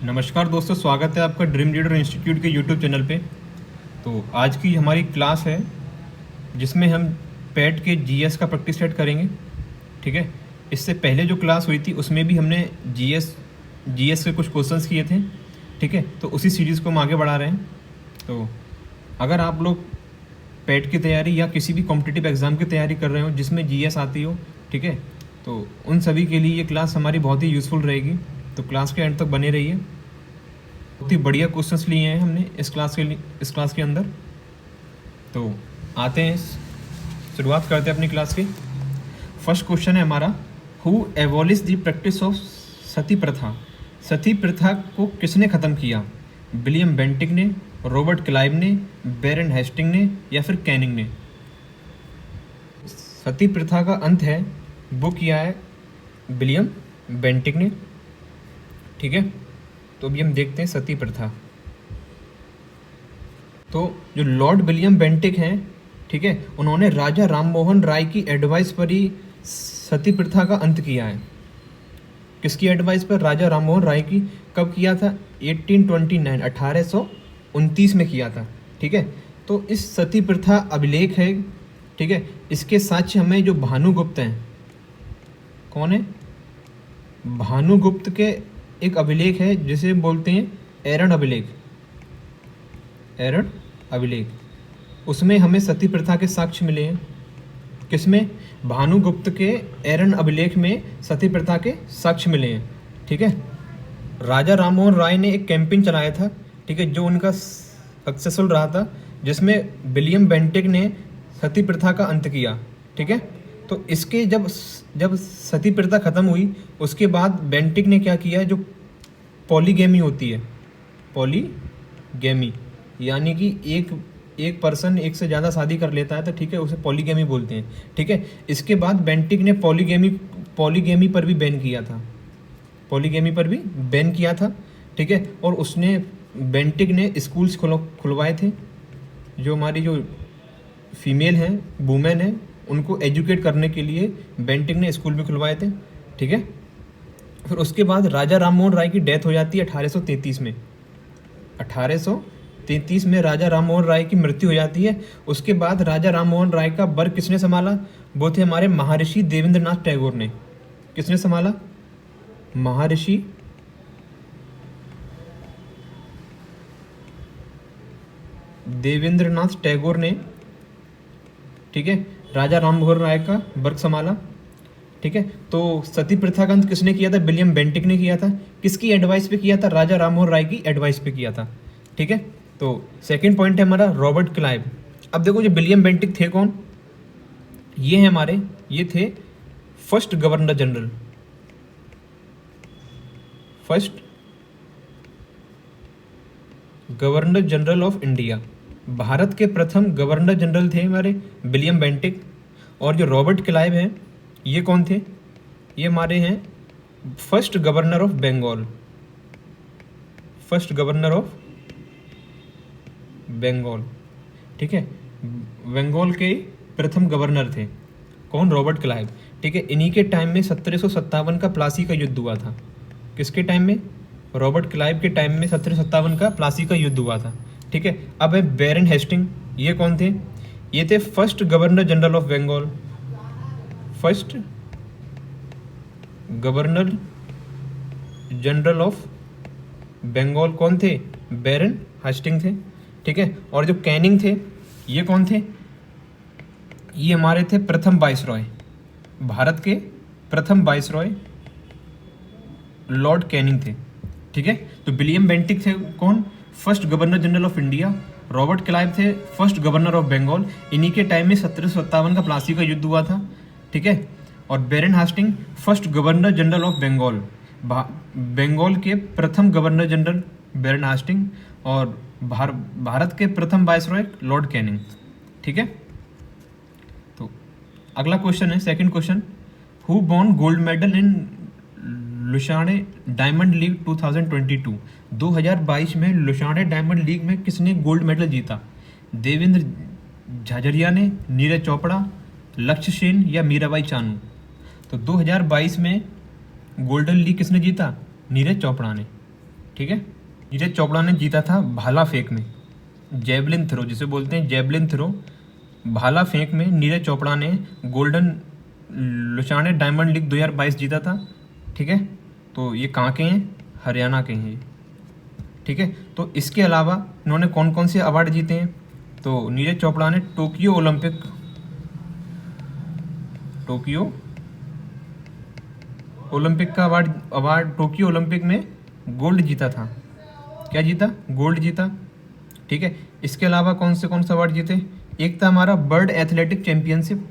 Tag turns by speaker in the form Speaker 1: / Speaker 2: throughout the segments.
Speaker 1: नमस्कार दोस्तों, स्वागत है आपका ड्रीम लीडर इंस्टीट्यूट के यूट्यूब चैनल पे। तो आज की हमारी क्लास है जिसमें हम पैट के जीएस का प्रैक्टिस सेट करेंगे। ठीक है, इससे पहले जो क्लास हुई थी उसमें भी हमने जीएस के कुछ क्वेश्चंस किए थे। ठीक है, तो उसी सीरीज़ को हम आगे बढ़ा रहे हैं। तो अगर आप लोग पैट की तैयारी या किसी भी कॉम्पिटिटिव एग्ज़ाम की तैयारी कर रहे हो जिसमें जीएस आती हो, ठीक है, तो उन सभी के लिए ये क्लास हमारी बहुत ही यूज़फुल रहेगी। तो क्लास के एंड तक बने रहिए। बहुत ही बढ़िया क्वेश्चंस लिए हैं हमने इस क्लास के अंदर। तो आते हैं, शुरुआत करते हैं अपनी क्लास की। फर्स्ट क्वेश्चन है हमारा, who abolish the practice of Sati प्रथा। सती प्रथा को किसने ख़त्म किया? विलियम बेंटिक ने, रॉबर्ट क्लाइव ने, बैरन हेस्टिंग ने या फिर कैनिंग ने? सती प्रथा का अंत है वो किया है विलियम बेंटिक ने। ठीक है, तो अभी हम देखते हैं सती प्रथा। तो जो लॉर्ड विलियम बेंटिक हैं, ठीक है, उन्होंने राजा राममोहन राय की एडवाइस पर ही सती प्रथा का अंत किया है। किसकी एडवाइस पर? राजा राममोहन राय की। कब किया था? 1829 में किया था। ठीक है, तो इस सती प्रथा अभिलेख है। ठीक है, इसके साक्ष्य हमें जो भानुगुप्त हैं, कौन है? भानुगुप्त के एक अभिलेख है जिसे बोलते हैं एरन अभिलेख। एरन अभिलेख, उसमें हमें सती प्रथा के साक्ष्य मिले हैं। किसमें? भानुगुप्त के एरन अभिलेख में सती प्रथा के साक्ष्य मिले हैं। ठीक है, राजा राममोहन राय ने एक कैंपेन चलाया था, ठीक है, जो उनका सक्सेसफुल रहा था, जिसमें विलियम बेंटिक ने सती प्रथा का अंत किया। ठीक है, तो इसके जब सती प्रथा खत्म हुई उसके बाद बेंटिक ने क्या किया है, जो पॉलीगेमी होती है, पॉलीगेमी यानी कि एक पर्सन एक से ज़्यादा शादी कर लेता है, तो ठीक है, उसे पॉलीगेमी बोलते हैं। ठीक है, इसके बाद बेंटिक ने पॉलीगेमी पर भी बैन किया था। पॉलीगेमी पर भी बैन किया था। ठीक है, और उसने बेंटिक ने स्कूल्स खुलवाए थे। जो हमारी जो फीमेल हैं, वुमेन हैं, उनको एजुकेट करने के लिए बेंटिक ने स्कूल भी खुलवाए थे। ठीक है, फिर उसके बाद राजा राममोहन राय की डेथ हो जाती है 1833 में। 1833 में राजा राममोहन राय की मृत्यु हो जाती है। उसके बाद राजा राममोहन राय का वर्ग किसने संभाला? वो थे हमारे महर्षि देवेंद्रनाथ टैगोर ने। किसने संभाला? महर्षि देवेंद्रनाथ टैगोर ने, ठीक है, राजा राममोहन राय का वर्ग संभाला। ठीक है, तो सती प्रथा का अंत किसने किया था? विलियम बेंटिक ने किया था। किसकी एडवाइस पे किया था? राजा राममोहन राय की एडवाइस पे किया था। ठीक है, तो सेकंड पॉइंट है हमारा रॉबर्ट क्लाइव। अब देखो, जो विलियम बेंटिक थे कौन? ये हैं हमारे, ये थे first governor general. First governor general of India, Bharat के प्रथम गवर्नर जनरल थे हमारे विलियम बेंटिक। और जो रॉबर्ट क्लाइव हैं, ये कौन थे? ये हमारे हैं first governor of Bengal. First governor of Bengal. ठीक है, बंगाल के प्रथम गवर्नर थे कौन? Robert Clive. ठीक है, इन्हीं के टाइम में 1757 का प्लासी का युद्ध हुआ था। किसके टाइम में? रॉबर्ट क्लाइव के टाइम में 1757 का प्लासी का युद्ध हुआ था। ठीक है, अब है बैरन हेस्टिंग। ये कौन थे? ये थे first governor general of Bengal. First governor general of Bengal कौन थे? बैरन हेस्टिंग थे। ठीक है, और जो कैनिंग थे, ये कौन थे? ये हमारे थे प्रथम वाइसरॉय, भारत के प्रथम वाइसरॉय लॉर्ड कैनिंग थे। ठीक है, तो विलियम बेंटिक थे कौन? First governor general of India. Robert Clive थे फर्स्ट गवर्नर ऑफ बंगाल। इन्हीं के टाइम में 1757 का प्लासी का युद्ध हुआ था। ठीक है, और Baron Hasting first governor general of Bengal, Bengal के प्रथम गवर्नर जनरल बैरन हेस्टिंग, और भारत के प्रथम वाइसरॉय लॉर्ड कैनिंग। ठीक है, तो अगला क्वेश्चन है, second question, who won gold medal in Lausanne diamond league 2022? 2022 में लुसाने डायमंड लीग में किसने गोल्ड मेडल जीता? देवेंद्र झाझरिया ने, नीरज चोपड़ा, लक्ष्य सेन या मीराबाई चानू? तो 2022 में गोल्डन लीग किसने जीता? नीरज चोपड़ा ने। ठीक ठीक है। नीरज चोपड़ा ने जीता था भाला फेंक में, जेवलिन थ्रो जिसे बोलते हैं जेवलिन थ्रो, भाला फेंक में नीरज चोपड़ा ने गोल्डन लुसाने डायमंड लीग 2022 जीता था। ठीक है, तो ये कहाँ के हैं? हरियाणा के हैं ये। ठीक है, तो इसके अलावा इन्होंने कौन कौन से अवार्ड जीते हैं? तो नीरज चोपड़ा ने टोक्यो ओलंपिक का अवार्ड टोक्यो ओलंपिक में गोल्ड जीता था। क्या जीता? गोल्ड जीता। ठीक है, इसके अलावा कौन से अवार्ड जीते? एक था हमारा वर्ल्ड एथलेटिक चैंपियनशिप,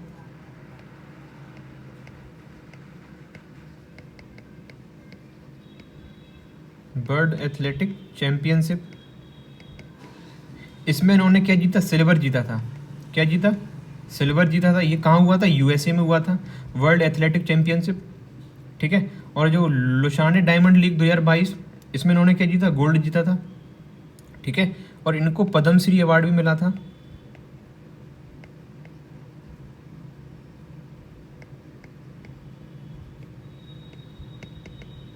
Speaker 1: इसमें इन्होंने क्या जीता? सिल्वर जीता था। क्या जीता? सिल्वर जीता था। ये कहाँ हुआ था? यूएसए में हुआ था, वर्ल्ड एथलेटिक चैंपियनशिप। ठीक है, और जो लुसाने डायमंड लीग 2022 इसमें इन्होंने क्या जीता? गोल्ड जीता था। ठीक है, और इनको पद्मश्री अवार्ड भी मिला था।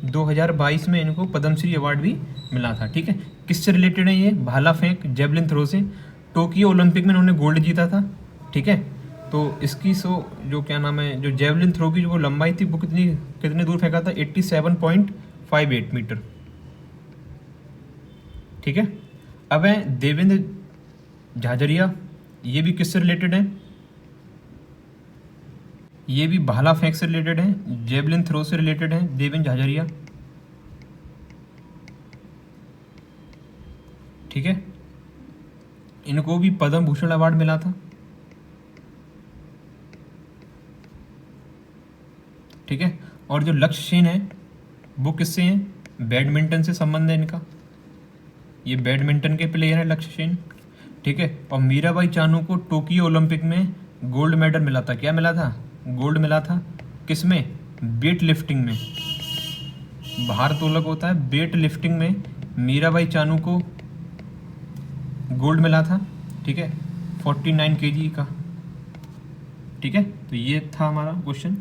Speaker 1: – 2022 में इनको पद्मश्री अवार्ड भी मिला था। ठीक है, किससे रिलेटेड है ये? भाला फेंक, जेवलिन थ्रो से। टोक्यो ओलंपिक में इन्होंने गोल्ड जीता था। ठीक है, तो इसकी जो क्या नाम है, जो जेवलिन थ्रो की जो वो लंबाई थी वो कितने दूर फेंका था? 87.58 मीटर। ठीक है, अब है देवेंद्र झाझरिया, ये भी किससे रिलेटेड है? ये भी भाला फेंक से रिलेटेड है, जेवलिन थ्रो से रिलेटेड है देवेंद्र झाझरिया। ठीक है, इनको भी पद्म भूषण अवार्ड मिला था। ठीक है, और जो लक्ष्य सेन है वो किससे हैं? बैडमिंटन से संबंध है इनका, ये बैडमिंटन के प्लेयर हैं लक्ष्य सेन। ठीक है, और मीराबाई चानू को टोक्यो ओलंपिक में गोल्ड मेडल मिला था। क्या मिला था? गोल्ड मिला था। किस में? वेट लिफ्टिंग में, भारोत्तोलक होता है, वेट लिफ्टिंग में मीराबाई चानू को गोल्ड मिला था। ठीक है, 49 kg का। ठीक है, तो ये था हमारा क्वेश्चन।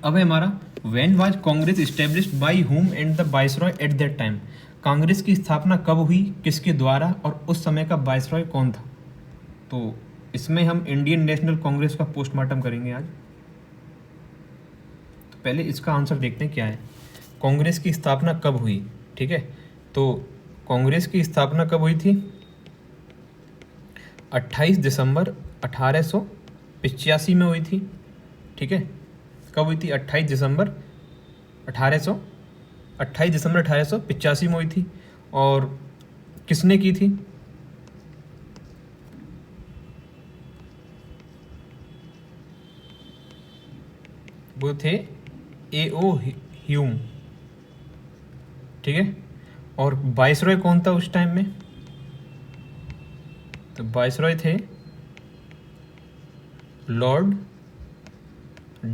Speaker 1: अब है हमारा when was Congress established by whom and the viceroy at that time? Congress की स्थापना कब हुई, किसके द्वारा, और उस समय का वाइसरॉय कौन था? तो इसमें हम इंडियन नेशनल कांग्रेस का पोस्टमार्टम करेंगे आज। तो पहले इसका आंसर देखते हैं क्या है। कांग्रेस की स्थापना कब हुई? ठीक है, तो कांग्रेस की स्थापना कब हुई थी? 28 दिसंबर 1885 में हुई थी। ठीक है, कब हुई थी? 28 दिसंबर 1885 में हुई थी। और किसने की थी? वो थे A.O. ह्यूम। ठीक है, और वाइसरॉय कौन था उस टाइम में? तो वाइसरॉय थे Lord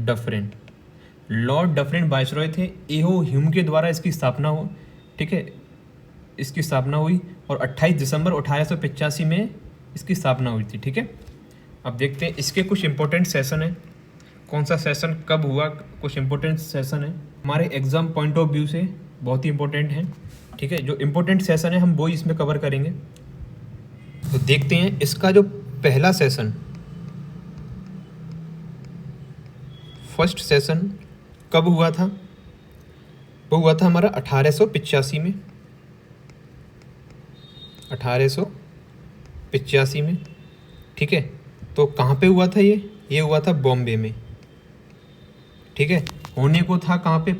Speaker 1: Dufferin. Lord Dufferin viceroy थे। A.O. ह्यूम के द्वारा इसकी स्थापना हो, ठीक है, इसकी स्थापना हुई और 28 दिसंबर 1885 में इसकी स्थापना हुई थी। ठीक है, अब देखते हैं इसके कुछ इंपॉर्टेंट सेशन है। कौन सा सेशन कब हुआ? कुछ इंपॉर्टेंट सेशन है हमारे एग्जाम पॉइंट ऑफ व्यू से, बहुत ही इंपॉर्टेंट है। ठीक है, जो इंपॉर्टेंट सेशन है हम वो ही इसमें कवर करेंगे। तो देखते हैं इसका जो पहला सेशन, फर्स्ट सेशन कब हुआ था? वो हुआ था हमारा 1885 में। 1885 में। ठीक है, तो कहाँ पे हुआ था ये हुआ था बॉम्बे में। ठीक है, होने को था कहाँ पे?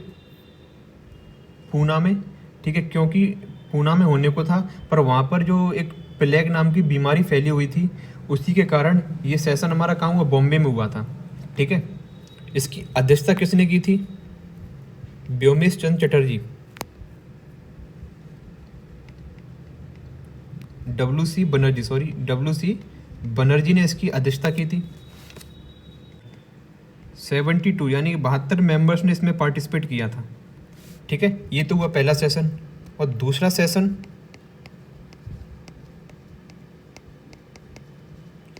Speaker 1: पूना में। ठीक है, क्योंकि पूना में होने को था, पर वहाँ पर जो एक प्लेग नाम की बीमारी फैली हुई थी, उसी के कारण ये सेशन हमारा कहाँ हुआ? बॉम्बे में हुआ था। ठीक है, इसकी अध्यक्षता किसने की थी? व्योमेश चंद्र चटर्जी। WC बनर्जी ने इसकी अध्यक्षता की थी। 72 यानी 72 मेंबर्स ने इसमें पार्टिसिपेट किया था। ठीक है, ये तो हुआ पहला सेशन। और दूसरा सेशन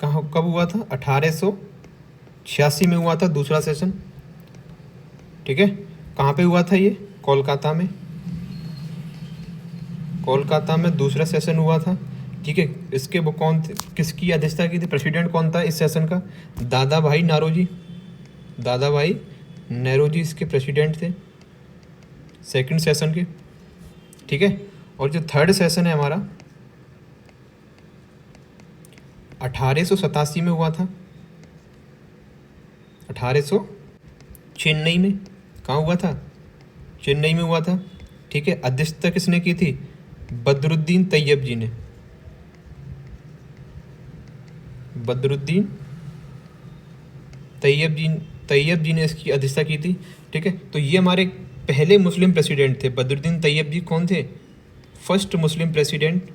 Speaker 1: कब हुआ था? 1886 में हुआ था दूसरा सेशन। ठीक है, कहाँ पे हुआ था ये? कोलकाता में। कोलकाता में दूसरा सेशन हुआ था, ठीक है। इसके वो कौन थे, किसकी अध्यक्षता की थी, प्रेसिडेंट कौन था इस सेशन का, दादा भाई नारोजी, दादा भाई नेहरू इसके प्रेसिडेंट थे सेकंड सेशन के, ठीक है। और जो थर्ड सेशन है हमारा 1887 में हुआ था, 1800 चेन्नई में, कहाँ हुआ था, चेन्नई में हुआ था, ठीक है। अध्यक्षता किसने की थी, बदरुद्दीन तैयब जी ने, बदरुद्दीन तैयब जी ने इसकी अध्यक्षता की थी, ठीक है। तो ये हमारे पहले मुस्लिम प्रेसिडेंट थे, बदरुद्दीन तैयब जी कौन थे, फर्स्ट मुस्लिम प्रेसिडेंट,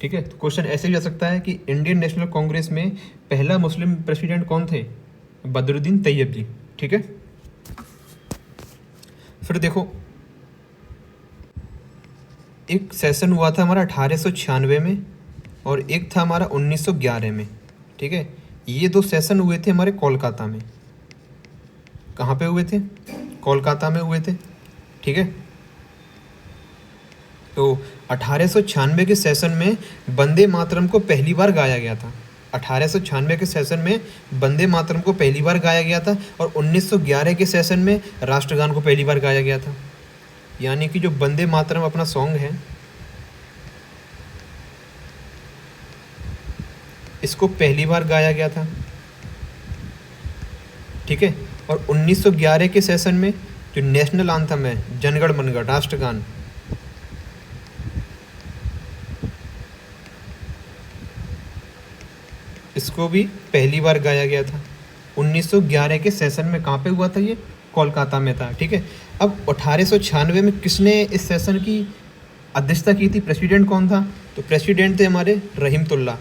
Speaker 1: ठीक है। तो क्वेश्चन ऐसे भी आ सकता है कि इंडियन नेशनल कांग्रेस में पहला मुस्लिम प्रेसिडेंट कौन थे, बदरुद्दीन तैयब जी, ठीक है। फिर देखो एक सेशन हुआ था हमारा 1896 में और एक था हमारा 1911 में, ठीक है। ये दो सेशन हुए थे हमारे कोलकाता में, कहाँ पे हुए थे, कोलकाता में हुए थे, ठीक है। तो 1896 के सेशन में वंदे मातरम को पहली बार गाया गया था, 1896 के सेशन में वंदे मातरम को पहली बार गाया गया था और 1911 के सेशन में राष्ट्रगान को पहली बार गाया गया था। यानी कि जो वंदे मातरम अपना सॉन्ग है इसको पहली बार गाया गया था, ठीक है। और 1911 के सेशन में जो नेशनल आंथम है जनगण मनगढ़ राष्ट्रगान, इसको भी पहली बार गाया गया था 1911 के सेशन में। कहाँ पे हुआ था ये, कोलकाता में था, ठीक है। अब 1896 में किसने इस सेशन की अध्यक्षता की थी, प्रेसिडेंट कौन था, तो प्रेसिडेंट थे हमारे रहीमतुल्लाह।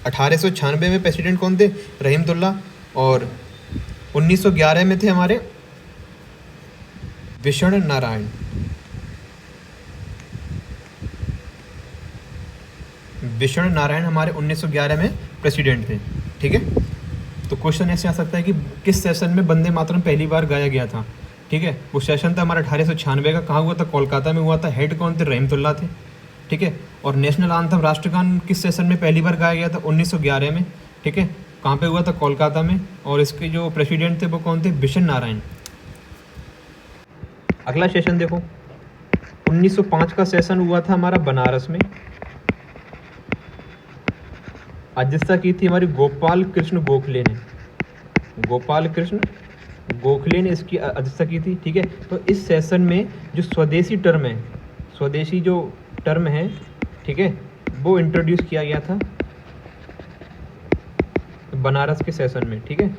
Speaker 1: 1896 में प्रेसिडेंट कौन थे, रहीमतुल्लाह। और 1911 में थे हमारे विष्णु नारायण, विष्णु नारायण हमारे 1911 में प्रेसिडेंट थे, ठीक है। तो क्वेश्चन ऐसे आ सकता है कि किस सेशन में वंदे मातरम पहली बार गाया गया था, ठीक है। वो सेशन था हमारा 1896 का, कहाँ हुआ था, कोलकाता में हुआ था। हेड कौन थे, रहीमतुल्लाह थे, ठीक है। और नेशनल आंथम राष्ट्रगान किस सेशन में पहली बार गाया गया था, 1911 में, ठीक है। कहाँ पे हुआ था, कोलकाता में। और इसके जो प्रेसिडेंट थे वो कौन थे, विष्णु नारायण। अगला सेशन देखो 1905 का सेशन हुआ था हमारा बनारस में, अध्यक्षता की थी हमारी गोपाल कृष्ण गोखले ने, गोपाल कृष्ण गोखले ने इसकी अध्यक्षता की थी, ठीक है। तो इस सेशन में जो स्वदेशी टर्म है, स्वदेशी जो टर्म है, ठीक है, वो इंट्रोड्यूस किया गया था बनारस के सेशन में, ठीक है।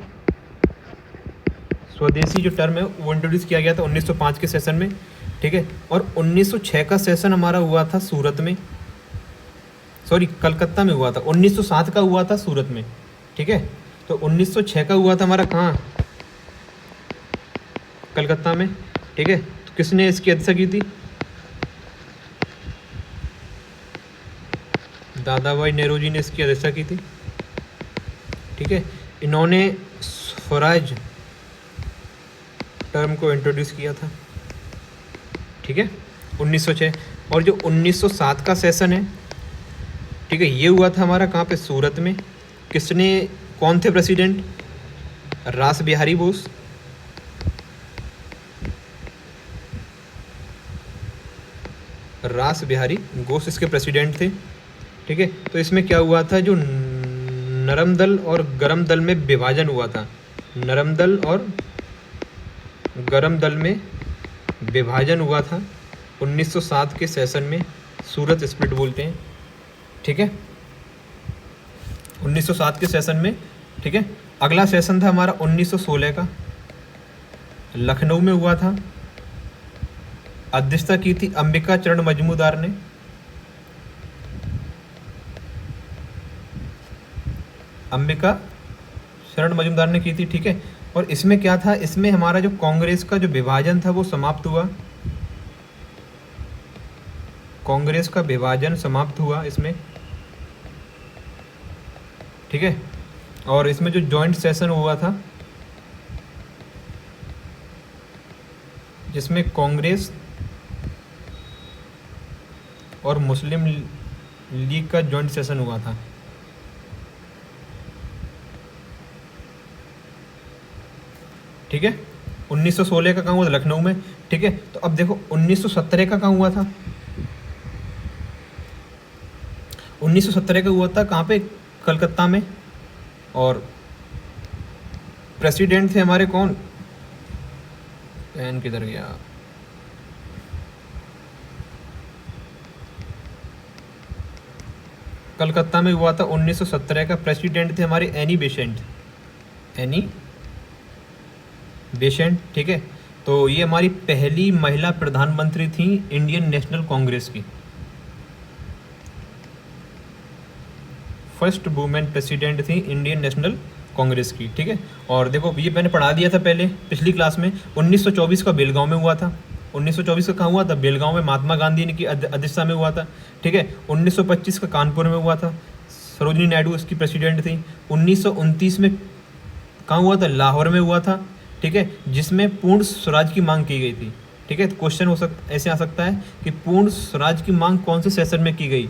Speaker 1: स्वदेशी जो टर्म है वो इंट्रोड्यूस किया गया था 1905 के सेशन में, ठीक है। और 1906 का सेशन हमारा हुआ था सूरत में, सॉरी कलकत्ता में हुआ था। 1907 का हुआ था सूरत में, ठीक है। तो 1906 का हुआ था हमारा कहाँ, कलकत्ता में, ठीक है। तो किसने इसकी अध्यक्षता की थी, दादा भाई नेहरू जी ने इसकी अध्यक्षता की थी, ठीक है। इन्होंने स्वराज टर्म को इंट्रोड्यूस किया था, ठीक है, 1906। और जो 1907 का सेशन है, ठीक है, ये हुआ था हमारा कहाँ पे, सूरत में। किसने, कौन थे प्रेसिडेंट, रास बिहारी बोस, रास बिहारी बोस इसके प्रेसिडेंट थे, ठीक है। तो इसमें क्या हुआ था, जो नरम दल और गरम दल में विभाजन हुआ था, नरम दल और गरम दल में विभाजन हुआ था 1907 के सेशन में, सूरत स्प्लिट बोलते हैं, ठीक है, 1907 के सेशन में, ठीक है। अगला सेशन था हमारा 1916 का, लखनऊ में हुआ था। अध्यक्षता की थी अंबिका चरण मजूमदार ने, अंबिका शरण मजूमदार ने की थी, ठीक है। और इसमें क्या था, इसमें हमारा जो कांग्रेस का जो विभाजन था वो समाप्त हुआ, कांग्रेस का विभाजन समाप्त हुआ इसमें, ठीक है। और इसमें जो जॉइंट सेशन हुआ था जिसमें कांग्रेस और मुस्लिम लीग का जॉइंट सेशन हुआ था। ठीक है, 1916 का कहाँ हुआ था? लखनऊ में। ठीक है, तो अब देखो 1917 का कहाँ हुआ था? 1917 का हुआ था कहाँ पे? कलकत्ता में। और प्रेसिडेंट थे हमारे कौन? पेन किधर गया? कलकत्ता में हुआ था 1917 का। प्रेसिडेंट थे हमारे एनी बेसेंट। Annie Besant. ठीक है, तो ये हमारी पहली महिला प्रधानमंत्री थी इंडियन नेशनल कांग्रेस की। फर्स्ट वुमेन प्रेसिडेंट थी इंडियन नेशनल कांग्रेस की। ठीक है, और देखो ये मैंने पढ़ा दिया था पहले पिछली क्लास में। 1924 का बेलगांव में हुआ था। 1924 का कहाँ हुआ था? बेलगांव में, महात्मा गांधी की अध्यक्षता में हुआ था। ठीक है, 1925 का कानपुर में हुआ था। सरोजिनी नायडू इसकी प्रेसिडेंट थी। 1929 में कहाँ हुआ था? लाहौर में हुआ था। ठीक है, जिसमें पूर्ण स्वराज की मांग की गई थी। ठीक है, तो क्वेश्चन ऐसे आ सकता है कि पूर्ण स्वराज की मांग कौन से सेशन में की गई?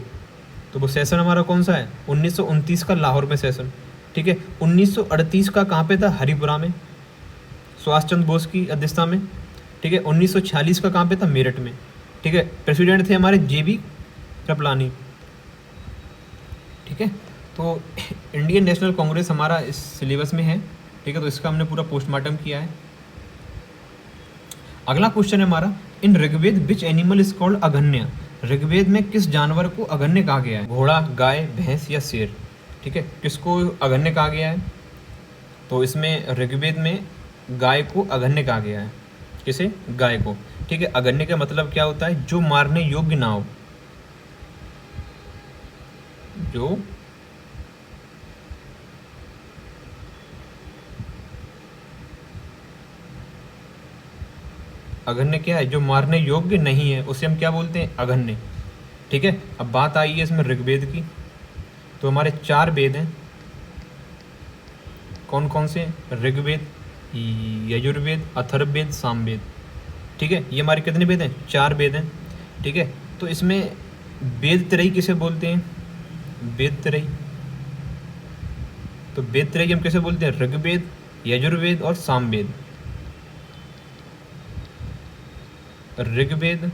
Speaker 1: तो वो सेशन हमारा कौन सा है? 1929 का लाहौर में सेशन। ठीक है, 1938 का कहाँ पे था? हरिपुरा में, सुभाष चंद्र बोस की अध्यक्षता में। ठीक है, 1946 का कहाँ पे था? मेरठ में। ठीक है, प्रेसिडेंट थे हमारे JB कृपलानी। ठीक है, तो इंडियन नेशनल कांग्रेस हमारा इस सिलेबस में है। ठीक है, तो इसका हमने पूरा पोस्टमार्टम किया है। अगला क्वेश्चन है हमारा, in Rigveda which animal is called Aghanya? Rigveda में किस जानवर को अगन्य कहा गया है? घोड़ा, गाय, भैंस या शेर? ठीक है, किसको अगन्य कहा गया है? तो इसमें ऋग्वेद में गाय को अगन्य कहा गया है। किसे? गाय को। ठीक है, अगन्य का मतलब क्या होता है? जो मारने योग्य ना हो। जो अगन्य क्या है? जो मारने योग्य नहीं है उसे हम क्या बोलते हैं? अगन्य। ठीक है, अब बात आई है इसमें ऋग्वेद की। तो हमारे 4 वेद हैं। कौन कौन से? ऋग्वेद, यजुर्वेद, अथर्ववेद, सामवेद। ठीक है, ये हमारे कितने वेद हैं? 4 वेद हैं। ठीक है, तो इसमें वेद त्रयी किसे बोलते हैं? वेद त्रयी। तो वेद त्रयी हम कैसे बोलते हैं? ऋग्वेद, यजुर्वेद और सामवेद। ऋग्वेद,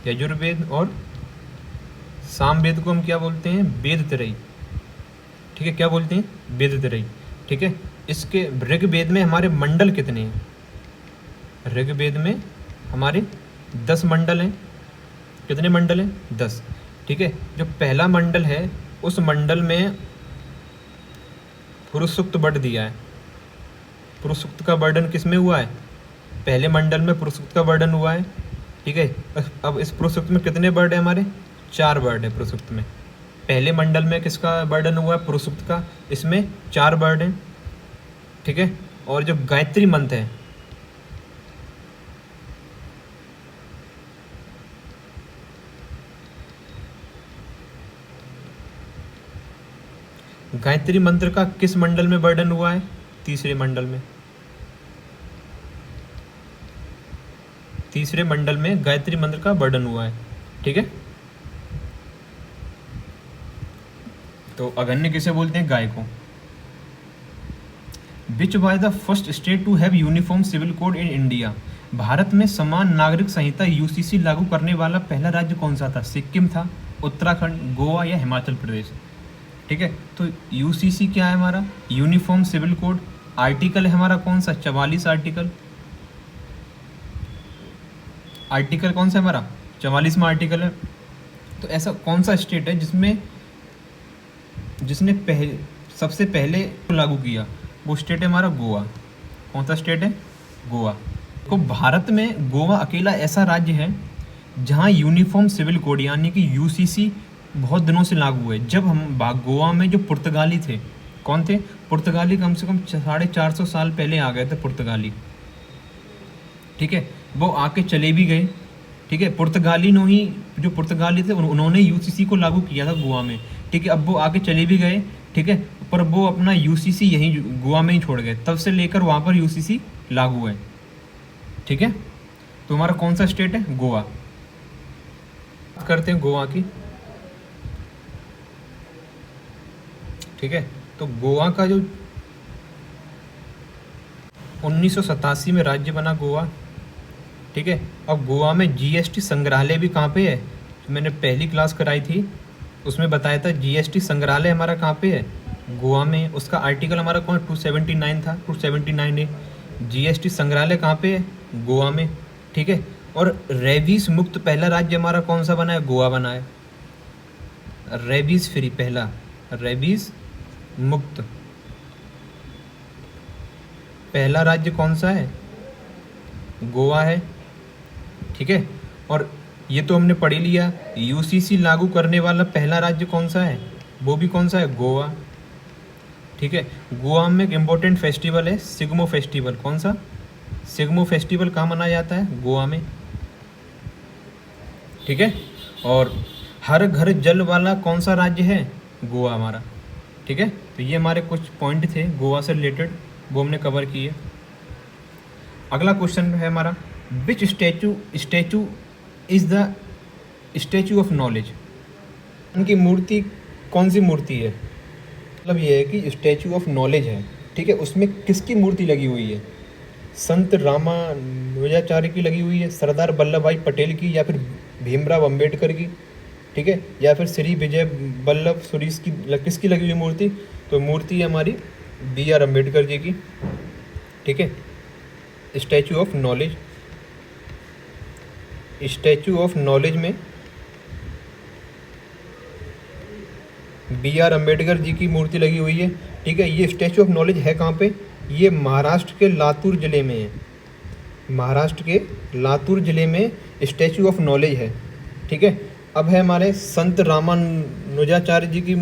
Speaker 1: यजुर्वेद और सामवेद को हम क्या बोलते हैं? वेद त्रयी। ठीक है, क्या बोलते हैं? वेद त्रयी। ठीक है, इसके ऋग्वेद में हमारे मंडल कितने हैं? ऋग्वेद में हमारे 10 मंडल हैं। कितने मंडल हैं? 10। ठीक है, जो पहला मंडल है उस मंडल में पुरुष सूक्त वर्ड दिया है। पुरुष सूक्त का वर्णन किस में हुआ है? पहले मंडल में पुरुष सूक्त का वर्णन हुआ है। ठीक है, अब इस पुरुष सूक्त में कितने वर्ड है? हमारे 4 वर्ड है पुरुष सूक्त में। पहले मंडल में किसका वर्णन हुआ है? पुरुष सूक्त का। इसमें 4 वर्ड हैं। ठीक है, और जो गायत्री मंत्र है, गायत्री मंत्र का किस मंडल में वर्णन हुआ है? तीसरे मंडल में। तीसरे मंडल में गायत्री मंत्र का वर्णन हुआ है। ठीक है, तो अगन्य किसे बोलते हैं? गाय को। Which was the first state to have uniform civil code in India? Bharat में समान नागरिक संहिता UCC लागू करने वाला पहला राज्य कौन सा था? सिक्किम था, उत्तराखंड, गोवा या हिमाचल प्रदेश? ठीक है, तो UCC क्या है हमारा? Uniform civil code. आर्टिकल है हमारा कौन सा? 44 आर्टिकल। आर्टिकल कौन सा है हमारा? 44वां आर्टिकल है। तो ऐसा कौन सा स्टेट है जिसने सबसे पहले लागू किया? वो स्टेट है हमारा गोवा। कौन सा स्टेट है? गोवा। तो भारत में गोवा अकेला ऐसा राज्य है जहाँ यूनिफॉर्म सिविल कोड यानी कि UCC बहुत दिनों से लागू है। जब हम गोवा में जो पुर्तगाली थे, कौन थे? पुर्तगाली कम से कम 450 साल पहले आ गए थे पुर्तगाली। ठीक है, वो आके चले भी गए। ठीक है, पुर्तगाली नो ही जो पुर्तगाली थे उन्होंने UCC को लागू किया था गोवा में। ठीक है, अब वो आके चले भी गए। ठीक है, पर वो अपना UCC यहीं गोवा में ही छोड़ गए। तब से लेकर वहाँ पर UCC लागू है। ठीक है। तो हमारा कौन सा स्टेट है? गोवा। बात करते हैं गोवा की। ठीक है, तो गोवा का जो 1987 में राज्य बना गोवा। ठीक है, अब गोवा में जीएसटी संग्रहालय भी कहाँ पे है? तो मैंने पहली क्लास कराई थी उसमें बताया था जीएसटी संग्रहालय हमारा कहाँ पे है? गोवा में। उसका आर्टिकल हमारा कौन 279 था, 279 है। जीएसटी संग्रहालय कहाँ पे है? गोवा में। ठीक है, और रेबीज मुक्त पहला राज्य हमारा कौन सा बना है? गोवा बना है। रेबीज फ्री पहला, रेबीज मुक्त पहला राज्य कौन सा है? गोवा है। ठीक है, और ये तो हमने पढ़ ही लिया। यूसीसी लागू करने वाला पहला राज्य कौन सा है? वो भी कौन सा है? गोवा। ठीक है, गोवा में एक इम्पोर्टेंट फेस्टिवल है सिग्मो फेस्टिवल। कौन सा? सिग्मो फेस्टिवल कहाँ मनाया जाता है? गोवा में। ठीक है, और हर घर जल वाला कौन सा राज्य है? गोवा हमारा। ठीक है, तो ये हमारे कुछ पॉइंट थे गोवा से रिलेटेड, वो हमने कवर किए। अगला क्वेश्चन है हमारा, which statue is the statue of knowledge? उनकी मूर्ति कौन सी मूर्ति है? मतलब ये है कि स्टैचू ऑफ नॉलेज है। ठीक है, उसमें किसकी मूर्ति लगी हुई है? संत रामानुजाचार्य की लगी हुई है, सरदार वल्लभ भाई पटेल की, या फिर भीमराव अंबेडकर की? ठीक है, या फिर श्री विजय वल्लभ सुरीश की? किसकी लगी हुई मूर्ति? तो मूर्ति है हमारी BR अम्बेडकर जी की। ठीक है, statue of knowledge, statue of knowledge में BR अम्बेडकर जी की मूर्ति लगी हुई है। ठीक है, ये स्टैचू ऑफ नॉलेज है कहाँ पे? ये महाराष्ट्र के लातूर ज़िले में है। महाराष्ट्र के लातूर ज़िले में स्टैचू ऑफ नॉलेज है। ठीक है, अब है हमारे संत रामानुजाचार्य जी की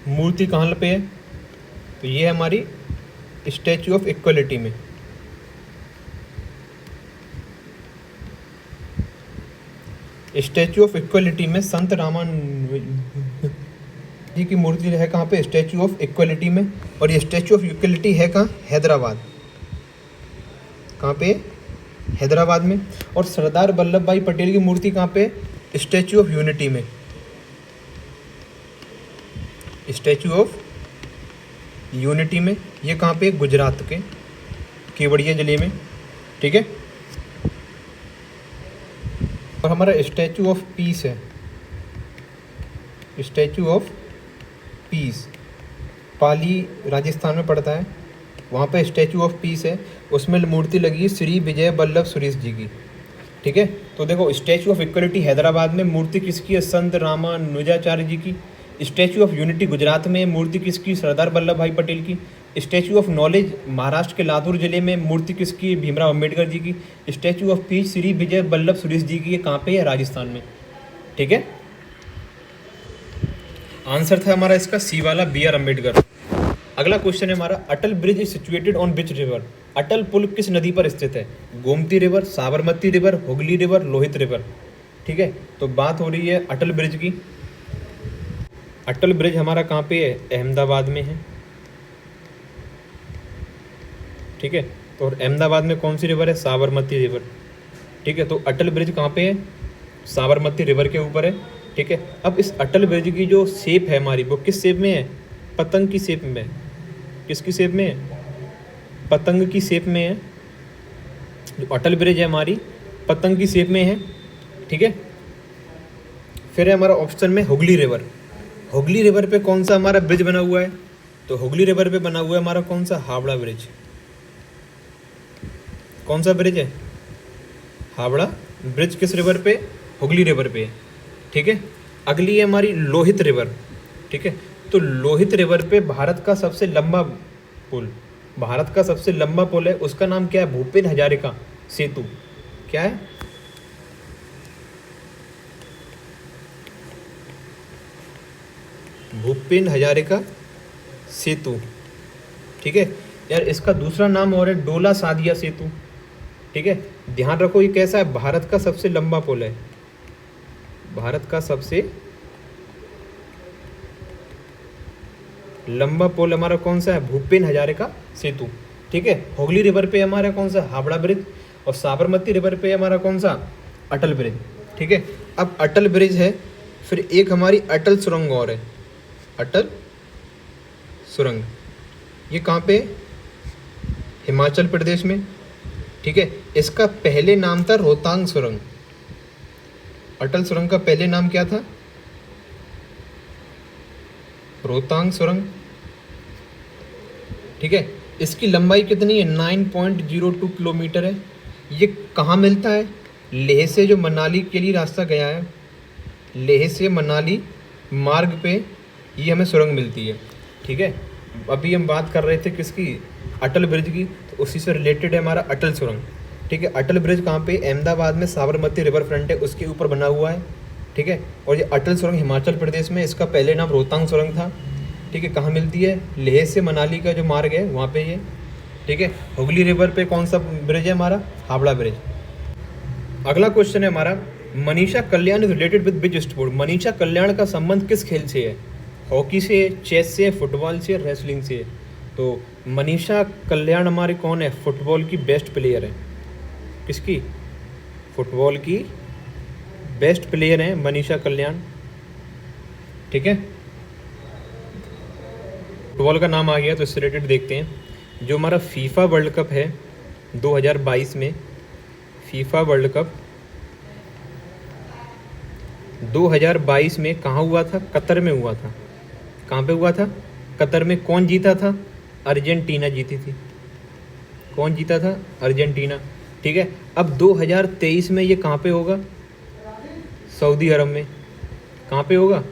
Speaker 1: मूर्ति कहाँ पे है? तो ये है हमारी स्टैचू ऑफ इक्वलिटी में। स्टैचू ऑफ इक्वलिटी में संत रामानुज जी की मूर्ति है कहाँ पे? स्टैचू ऑफ इक्वलिटी में। और ये स्टैचू ऑफ इक्वलिटी है कहाँ? हैदराबाद। कहाँ पे? हैदराबाद में। और सरदार वल्लभ भाई पटेल की मूर्ति कहाँ पे? स्टैचू ऑफ यूनिटी में। स्टैचू ऑफ यूनिटी में, ये कहाँ पे? गुजरात के केवड़िया जिले में। ठीक है, और हमारा स्टैचू ऑफ पीस है, स्टैचू ऑफ पीस पाली राजस्थान में पड़ता है, वहाँ पे स्टैचू ऑफ पीस है। उसमें मूर्ति लगी श्री विजय वल्लभ सुरेश जी की। ठीक है, तो देखो स्टैचू ऑफ इक्वलिटी हैदराबाद में, मूर्ति किसकी है? संत रामानुजाचार्य जी की। स्टैचू ऑफ यूनिटी गुजरात में, मूर्ति किसकी? सरदार वल्लभ भाई पटेल की। स्टैचू ऑफ नॉलेज महाराष्ट्र के लातूर जिले में, मूर्ति किसकी? भीमराव अंबेडकर जी की। Statue of peace Shri Vijay Vallabh Suresh ji की। कहाँ पे है? राजस्थान में। ठीक है, आंसर था हमारा इसका सी वाला BR अम्बेडकर। अगला क्वेश्चन है हमारा, Atal bridge is situated on which river? Atal पुल किस नदी पर स्थित है? Gomti river, Sabarmati river, Hooghly river, Lohit river? ठीक है, तो बात हो रही है अटल ब्रिज की। अटल ब्रिज हमारा कहाँ पे है? अहमदाबाद में है। ठीक है, तो और अहमदाबाद में कौन सी रिवर है? साबरमती रिवर। ठीक है, तो अटल ब्रिज कहाँ पे है? साबरमती रिवर के ऊपर है। ठीक है, अब इस अटल ब्रिज की जो शेप है हमारी, वो किस शेप में है? पतंग की शेप में। किसकी शेप में है? पतंग की शेप में है। जो अटल ब्रिज है हमारी पतंग की शेप में है। ठीक है, फिर है हमारा ऑप्शन में हुगली रिवर। हुगली रिवर पे कौन सा हमारा ब्रिज बना हुआ है? तो हुगली रिवर पे बना हुआ है हमारा कौन सा? हावड़ा ब्रिज। कौन सा ब्रिज है? हावड़ा ब्रिज। किस रिवर पे? हुगली रिवर पे। ठीक है, अगली है हमारी लोहित रिवर। ठीक है, तो लोहित रिवर पे भारत का सबसे लंबा पुल, भारत का सबसे लंबा पुल है, उसका नाम क्या है? भूपेन हजारिका सेतु। क्या है? भूपेन हजारिका सेतु। ठीक है यार, इसका दूसरा नाम और है डोला सादिया सेतु। ठीक है, ध्यान रखो ये कैसा है? भारत का सबसे लंबा पुल है, भारत का सबसे लंबा पुल हमारा कौन सा है? भूपेन हजारिका सेतु। ठीक है। हुगली रिवर पे हमारा कौन सा, हावड़ा ब्रिज, और साबरमती रिवर पे हमारा कौन सा, अटल ब्रिज, ठीक है। अब अटल ब्रिज है, फिर एक हमारी अटल सुरंग और है, अटल सुरंग, ये कहाँ पे, हिमाचल प्रदेश में, ठीक है। इसका पहले नाम था रोहतांग सुरंग, अटल सुरंग का पहले नाम क्या था, रोहतांग सुरंग, ठीक है। इसकी लंबाई कितनी है, 9.02 किलोमीटर है। ये कहाँ मिलता है, लेह से जो मनाली के लिए रास्ता गया है, लेह से मनाली मार्ग पे ये हमें सुरंग मिलती है, ठीक है। अभी हम बात कर रहे थे किसकी, अटल ब्रिज की, तो उसी से रिलेटेड है हमारा अटल सुरंग, ठीक है। अटल ब्रिज कहाँ पे, अहमदाबाद में साबरमती रिवर फ्रंट है उसके ऊपर बना हुआ है, ठीक है। और ये अटल सुरंग हिमाचल प्रदेश में, इसका पहले नाम रोहतांग सुरंग था, ठीक है। कहाँ मिलती है, लेह से मनाली का जो मार्ग है वहाँ पे ये, ठीक है। हुगली रिवर पे कौन सा ब्रिज है हमारा, हावड़ा ब्रिज। अगला क्वेश्चन है हमारा, Manisha Kalyan is related with which sport, Manisha Kalyan का संबंध किस खेल से है, हॉकी से, चेस से, फुटबॉल से, रेसलिंग से। तो मनीषा कल्याण हमारी कौन है, फुटबॉल की बेस्ट प्लेयर है, किसकी, फुटबॉल की बेस्ट प्लेयर है मनीषा कल्याण, ठीक है। फुटबॉल का नाम आ गया तो इससे रिलेटेड देखते हैं, जो हमारा फीफा वर्ल्ड कप है 2022 में, फीफा वर्ल्ड कप 2022 में कहाँ हुआ था, कतर में हुआ था। कहाँ पे हुआ था, कतर में। कौन जीता था, अर्जेंटीना जीती थी। कौन जीता था, अर्जेंटीना, ठीक है। अब 2023 में ये कहाँ पे होगा, सऊदी अरब में। कहाँ पे होगा,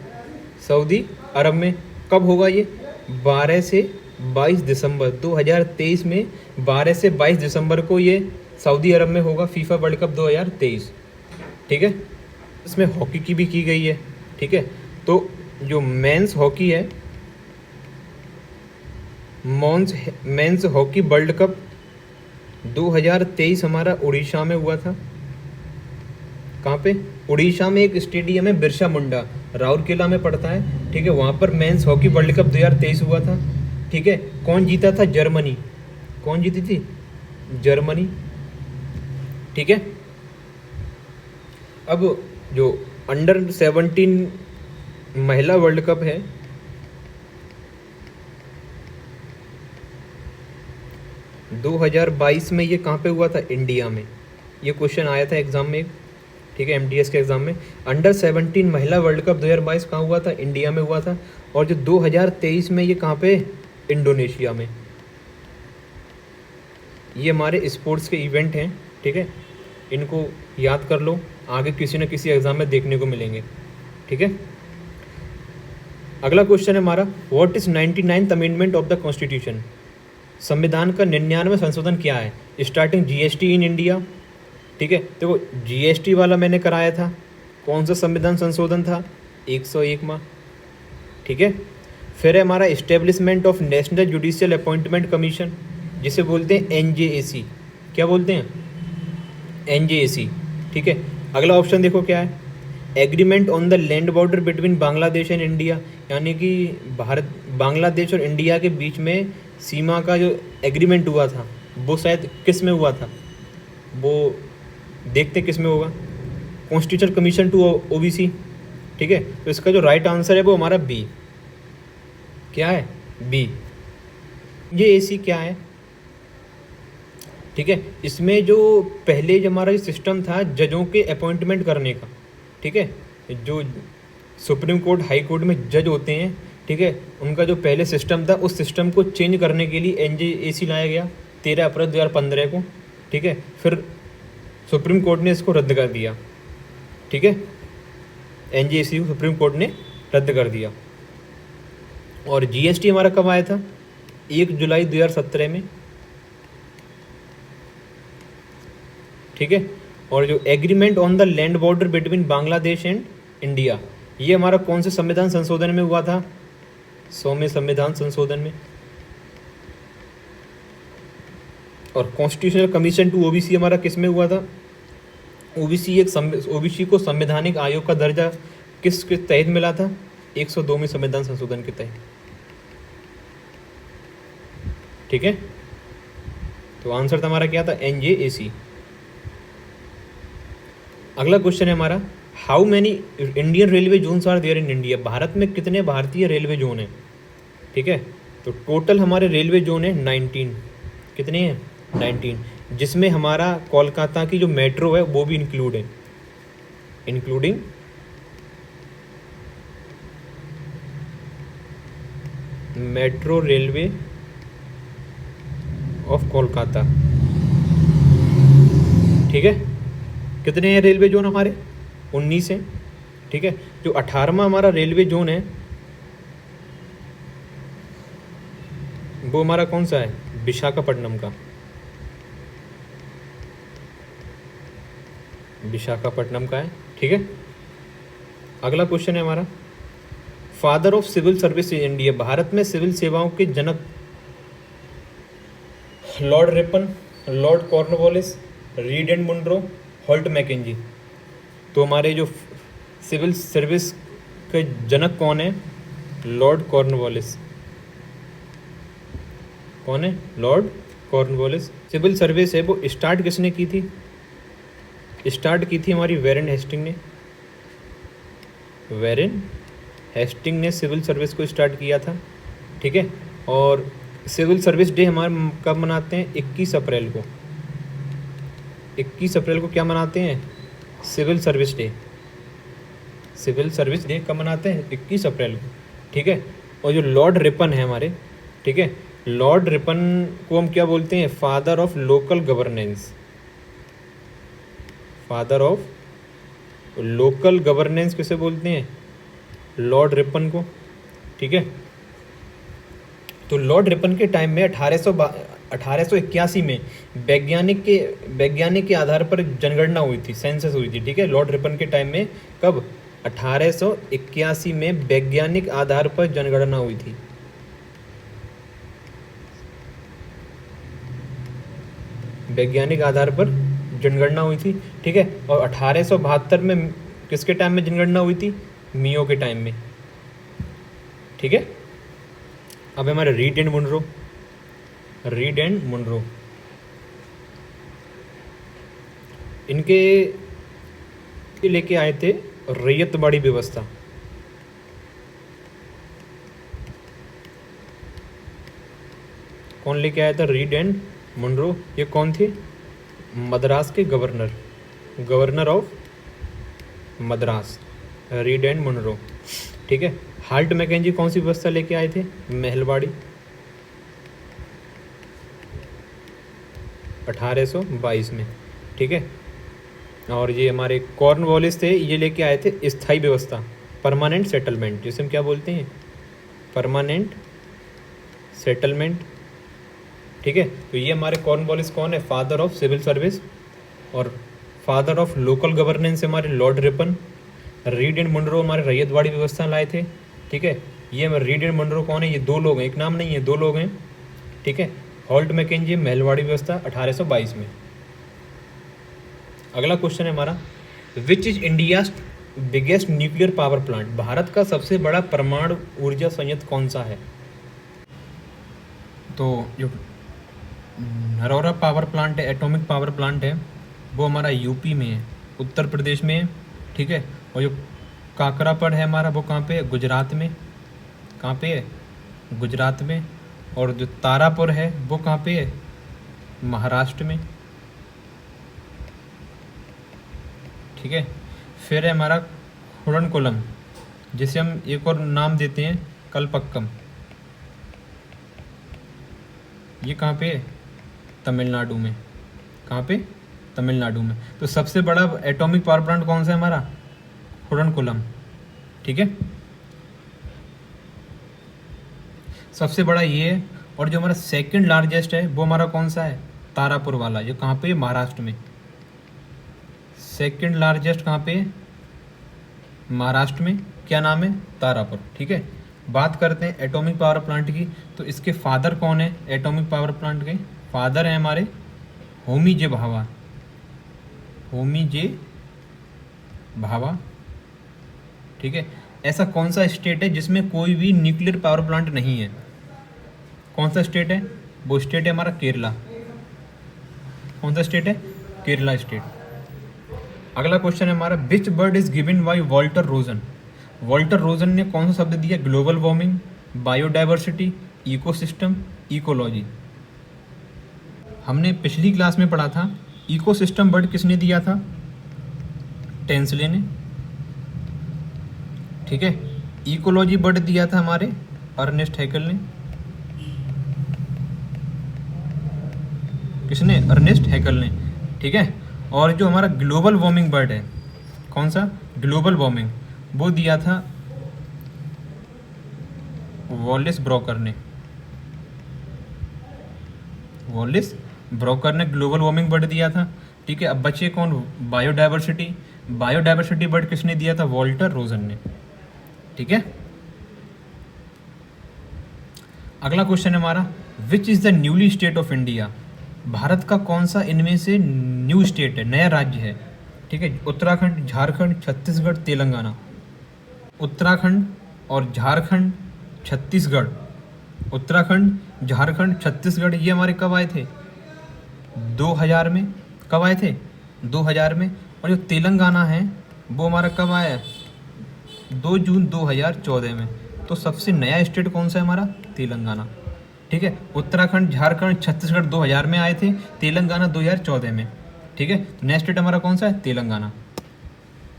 Speaker 1: सऊदी अरब में। कब होगा ये, 12 से 22 दिसंबर 2023 में, 12 से 22 दिसंबर को ये सऊदी अरब में होगा फीफा वर्ल्ड कप 2023, ठीक है। इसमें हॉकी की भी की गई है, ठीक है। तो जो मेंस हॉकी है, मेंस हॉकी वर्ल्ड कप 2023 हमारा उड़ीसा में हुआ था। कहाँ पे, उड़ीसा में एक स्टेडियम है बिरसा मुंडा, राउरकेला में पड़ता है, ठीक है। वहाँ पर मेंस हॉकी वर्ल्ड कप 2023 हुआ था, ठीक है। कौन जीता था, जर्मनी। कौन जीती थी, जर्मनी, ठीक है। अब जो अंडर 17 महिला वर्ल्ड कप है, दो 2022 में ये कहाँ पे हुआ था, इंडिया में। ये क्वेश्चन आया था एग्जाम में, ठीक है, एमटीएस के एग्जाम में। अंडर 17 महिला वर्ल्ड कप 2022 कहाँ हुआ था, इंडिया में हुआ था। और जो 2023 में ये कहाँ पे, इंडोनेशिया में। ये हमारे स्पोर्ट्स के इवेंट हैं, ठीक है। इनको याद कर लो, आगे किसी न किसी एग्जाम में देखने को मिलेंगे, ठीक है। अगला क्वेश्चन है हमारा, what is 99th amendment of the constitution, संविधान का 99वां संशोधन क्या है। स्टार्टिंग जीएसटी इन इंडिया, ठीक है। देखो जीएसटी वाला मैंने कराया था, कौन सा संविधान संशोधन था, 101वां, ठीक है। फिर है हमारा establishment of national judicial appointment commission, जिसे बोलते हैं एनजेएसी। क्या बोलते हैं, एनजेएसी, ठीक है। अगला ऑप्शन देखो क्या है, agreement on the land border between Bangladesh and India, यानी कि भारत, बांग्लादेश और इंडिया के बीच में सीमा का जो एग्रीमेंट हुआ था वो शायद किस में हुआ था, वो देखते किस में होगा, कॉन्स्टिट्यूशनल कमीशन टू ओबीसी, ठीक है। तो इसका जो राइट आंसर है वो हमारा बी, क्या है, बी। ये एसी क्या है, ठीक है। इसमें जो पहले जो हमारा सिस्टम था जजों के अपॉइंटमेंट करने का, ठीक है, जो सुप्रीम कोर्ट हाई कोर्ट में जज होते हैं, ठीक है, उनका जो पहले सिस्टम था उस सिस्टम को चेंज करने के लिए एनजेएसी लाया गया 13 अप्रैल 2015 को, ठीक है। फिर सुप्रीम कोर्ट ने इसको रद्द कर दिया, ठीक है, एनजेएसी को सुप्रीम कोर्ट ने रद्द कर दिया। और जीएसटी हमारा कब आया था, 1 जुलाई 2017 में, ठीक है। और जो agreement on the land border between Bangladesh and India, ये हमारा कौन से संविधान संशोधन में हुआ था, 100वें संविधान संशोधन में। और कॉन्स्टिट्यूशनल कमीशन टू ओबीसी हमारा किस में हुआ था, ओबीसी को संवैधानिक आयोग का दर्जा किसके तहत मिला था, 102वें संविधान संशोधन के तहत, ठीक है। तो आंसर हमारा क्या था, NJAC। अगला क्वेश्चन है हमारा, how many Indian railway zones are there in India. Bharat में कितने भारतीय रेलवे जोन हैं, ठीक है। तो टोटल हमारे रेलवे जोन है 19। कितने हैं, 19, जिसमें हमारा कोलकाता की जो मेट्रो है वो भी इंक्लूड है, including metro railway of Kolkata, ठीक है। कितने हैं रेलवे जोन हमारे, 19 हैं, ठीक है। जो 18वां हमारा रेलवे जोन है वो हमारा कौन सा है, विशाखापट्टनम का, विशाखापट्टनम का है, ठीक है। अगला क्वेश्चन है हमारा, father of civil service in India. Bharat में सिविल सेवाओं के जनक Lord Ripon, Lord Cornwallis, Reid and Munro, Holt Mackenzie. तो हमारे जो सिविल सर्विस के जनक कौन है, लॉर्ड कॉर्नवालिस। कौन है, लॉर्ड कॉर्नवालिस। सिविल सर्विस है वो स्टार्ट किसने की थी, स्टार्ट की थी हमारी वेरेन हेस्टिंग ने, वेरेन हेस्टिंग ने सिविल सर्विस को स्टार्ट किया था, ठीक है। और सिविल सर्विस डे हमारे कब मनाते हैं, 21 अप्रैल को। 21 अप्रैल को क्या मनाते हैं, civil service day. Civil service day कब मनाते हैं, 21 अप्रैल को, ठीक है। और जो लॉर्ड रिपन है हमारे, ठीक है, लॉर्ड रिपन को हम क्या बोलते हैं, father of local governance, father of local governance किसे बोलते हैं, लॉर्ड रिपन को, ठीक है। तो लॉर्ड रिपन के टाइम में 1881 में वैज्ञानिक के आधार पर जनगणना हुई थी, सेंसस हुई थी, ठीक है। लॉर्ड रिपन के टाइम में कब, 1881 में वैज्ञानिक आधार पर जनगणना हुई थी, वैज्ञानिक आधार पर जनगणना हुई थी, ठीक है। और 1872 में किसके टाइम में जनगणना हुई थी, मियो के टाइम में, ठीक है। अब हमारे Reid and Munro, Reid and Munro, इनके लेके आए थे रैयतवाड़ी व्यवस्था। कौन लेके आया था, रीड एंड मुनरो। ये कौन थे, मद्रास के governor, governor of Madras, Reid and Munro, ठीक है। हाल्ट मैकेंजी कौन सी व्यवस्था लेके आए थे, महलवाड़ी, 1822 में, ठीक है। और ये हमारे कॉर्नवालिस थे, ये लेके आए थे स्थायी व्यवस्था, परमानेंट सेटलमेंट, जिसे हम क्या बोलते हैं, परमानेंट सेटलमेंट, ठीक है। तो ये हमारे कॉर्नवालिस कौन है, फादर ऑफ सिविल सर्विस। और फादर ऑफ लोकल गवर्नेंस हमारे Lord Ripon. Reid and Munro हमारे रैयतवाड़ी व्यवस्था लाए थे, ठीक है। ये हमारे रीड एंड मुनरो कौन है, ये दो लोग हैं, एक नाम नहीं है, दो लोग हैं, ठीक है। हॉल्ट मैकेंजी महलवाड़ी व्यवस्था 1822 में। अगला क्वेश्चन है हमारा, which is India biggest nuclear power plant. Bharat का सबसे बड़ा परमाणु ऊर्जा संयंत्र कौन सा है। तो जो नरौरा पावर प्लांट है, एटॉमिक पावर प्लांट है, वो हमारा यूपी में है, उत्तर प्रदेश में है, ठीक है। और जो काकरापड़ है हमारा, वो कहाँ पे है, गुजरात में। कहाँ पे है, गुजरात में। और जो तारापुर है वो कहाँ पे है, महाराष्ट्र में, ठीक है। फिर है हमारा खुड़नकुलम, जिसे हम एक और नाम देते हैं कलपक्कम, ये कहाँ पे है, तमिलनाडु में। कहाँ पे, तमिलनाडु में। तो सबसे बड़ा एटॉमिक पावर प्लांट कौन सा है हमारा, खुड़नकुलम, ठीक है, सबसे बड़ा ये है। और जो हमारा सेकंड लार्जेस्ट है वो हमारा कौन सा है, तारापुर वाला, जो कहाँ पे है, महाराष्ट्र में। सेकंड लार्जेस्ट कहाँ पे है, महाराष्ट्र में। क्या नाम है, तारापुर, ठीक है। बात करते हैं एटॉमिक पावर प्लांट की, तो इसके फादर कौन है, एटॉमिक पावर प्लांट के फादर हैं हमारे होमी जे भाभा, होमी जे भाभा, ठीक है। ऐसा कौन सा स्टेट है जिसमें कोई भी न्यूक्लियर पावर प्लांट नहीं है, कौन सा स्टेट है, वो स्टेट है हमारा केरला, कौन सा स्टेट है? केरला स्टेट। अगला क्वेश्चन है हमारा, which word is given by Walter Rosen? Walter Rosen ने कौन सा शब्द दिया? Global warming, biodiversity, ecosystem, ecology. हमने पिछली क्लास में पढ़ा था इकोसिस्टम वर्ड किसने दिया था? टेंसले ने। ठीक है, इकोलॉजी वर्ड दिया था हमारे अर्नेस्ट हैकेल ने। किसने? अर्नेस्ट हैकेल ने। ठीक है, और जो हमारा ग्लोबल वार्मिंग वर्ड है, कौन सा? ग्लोबल वार्मिंग, वो दिया था वॉलिस ब्रोकर ने। वॉलिस ब्रोकर ने ग्लोबल वार्मिंग वर्ड दिया था। ठीक है, अब बचे कौन? बायोडाइवर्सिटी। बायोडाइवर्सिटी वर्ड किसने दिया था? वॉल्टर रोजन ने। ठीक है, अगला क्वेश्चन है हमारा, which is the newly state of India? Bharat का कौन सा इनमें से न्यू स्टेट है, नया राज्य है? ठीक है, उत्तराखंड, झारखंड, छत्तीसगढ़, तेलंगाना। उत्तराखंड और झारखंड, छत्तीसगढ़। उत्तराखंड, झारखंड, छत्तीसगढ़, ये हमारे कब आए थे? 2000 में। कब आए थे? 2000 में। और जो तेलंगाना है वो हमारा कब आया है? 2 जून 2014 में। तो सबसे नया स्टेट कौन सा है हमारा? तेलंगाना। ठीक है, उत्तराखंड, झारखंड, छत्तीसगढ़ 2000 में आए थे, तेलंगाना 2014 में। ठीक है, तो नया स्टेट हमारा कौन सा है? तेलंगाना।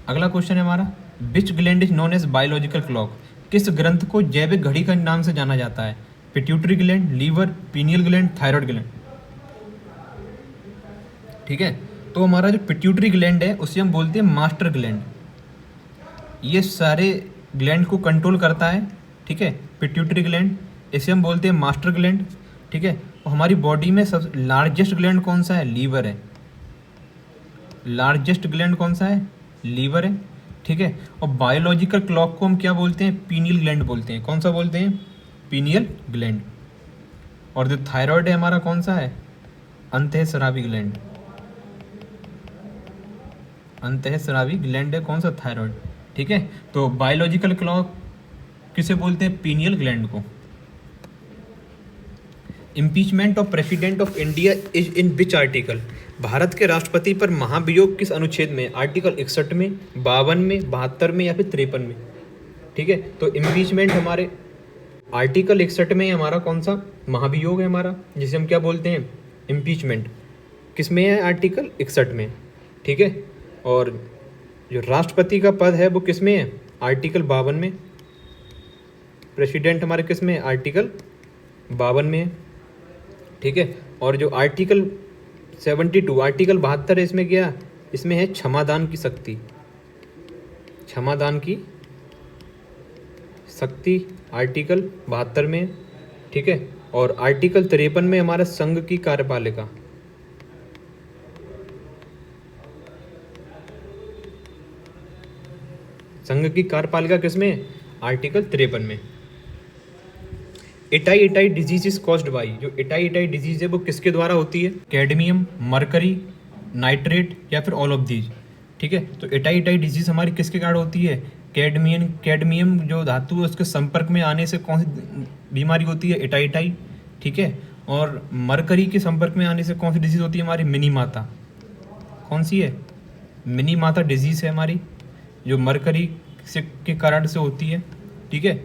Speaker 1: अगला क्वेश्चन है हमारा, which gland is known as biological clock? किस ग्रंथ को जैविक घड़ी का नाम से जाना जाता है? Pituitary gland, liver, pineal gland, thyroid gland. ठीक है, तो हमारा जो पिट्यूटरी ग्लैंड है उसे हम बोलते हैं मास्टर ग्लैंड। ये सारे ग्लैंड को कंट्रोल करता है। ठीक है, पिट्यूटरी ग्लैंड, इसे हम बोलते हैं मास्टर ग्लैंड। ठीक है, और हमारी बॉडी में सब लार्जेस्ट ग्लैंड कौन सा है? लीवर है। लार्जेस्ट ग्लैंड कौन सा है? लीवर है। ठीक है, और बायोलॉजिकल क्लॉक को हम क्या बोलते हैं? पीनियल ग्लैंड बोलते हैं। कौन सा बोलते हैं? Pineal gland. और जो थायराइड है हमारा कौन सा है? अंतःस्रावी ग्लैंड। अंतःस्रावी ग्लैंड है कौन सा? थायराइड। ठीक है, तो बायोलॉजिकल क्लॉक किसे बोलते हैं? पीनियल ग्लैंड को। Impeachment of president of India is in which article? Bharat के राष्ट्रपति पर महाभियोग किस अनुच्छेद में? आर्टिकल 61 में, 52 में, 72 में या फिर 53 में? ठीक है, तो इम्पीचमेंट हमारे आर्टिकल 61 में हमारा कौन सा? महाभियोग है हमारा, जिसे हम क्या बोलते हैं? इम्पीचमेंट। किस में है? आर्टिकल 61 में। ठीक है, और जो राष्ट्रपति का पद है वो किस में है? आर्टिकल 52 में। प्रेसिडेंट हमारे किस में है? आर्टिकल 52 में है। ठीक है, और जो आर्टिकल 72, आर्टिकल 72 है, इसमें क्या? इसमें है क्षमादान की शक्ति। क्षमादान की शक्ति आर्टिकल 72 में। ठीक है, और आर्टिकल 53 में हमारा संघ की कार्यपालिका। संघ की कार्यपालिका किसमें? आर्टिकल 53 में। Itai disease is caused by, जो इटाई डिजीज है वो किसके द्वारा होती है? कैडमियम, मरकरी, नाइट्रेट या फिर ऑल ऑफ दीज। ठीक है, तो इटाई डिजीज हमारी किसके कारण होती है? कैडमियम जो धातु है उसके संपर्क में आने से कौन सी बीमारी होती है? इटाई। ठीक है, और मरकरी के संपर्क में आने से कौन सी डिजीज होती है हमारी? मिनी माता। कौन सी है? मिनी माता डिजीज है हमारी, जो मरकरी से के कारण से होती है। ठीक है,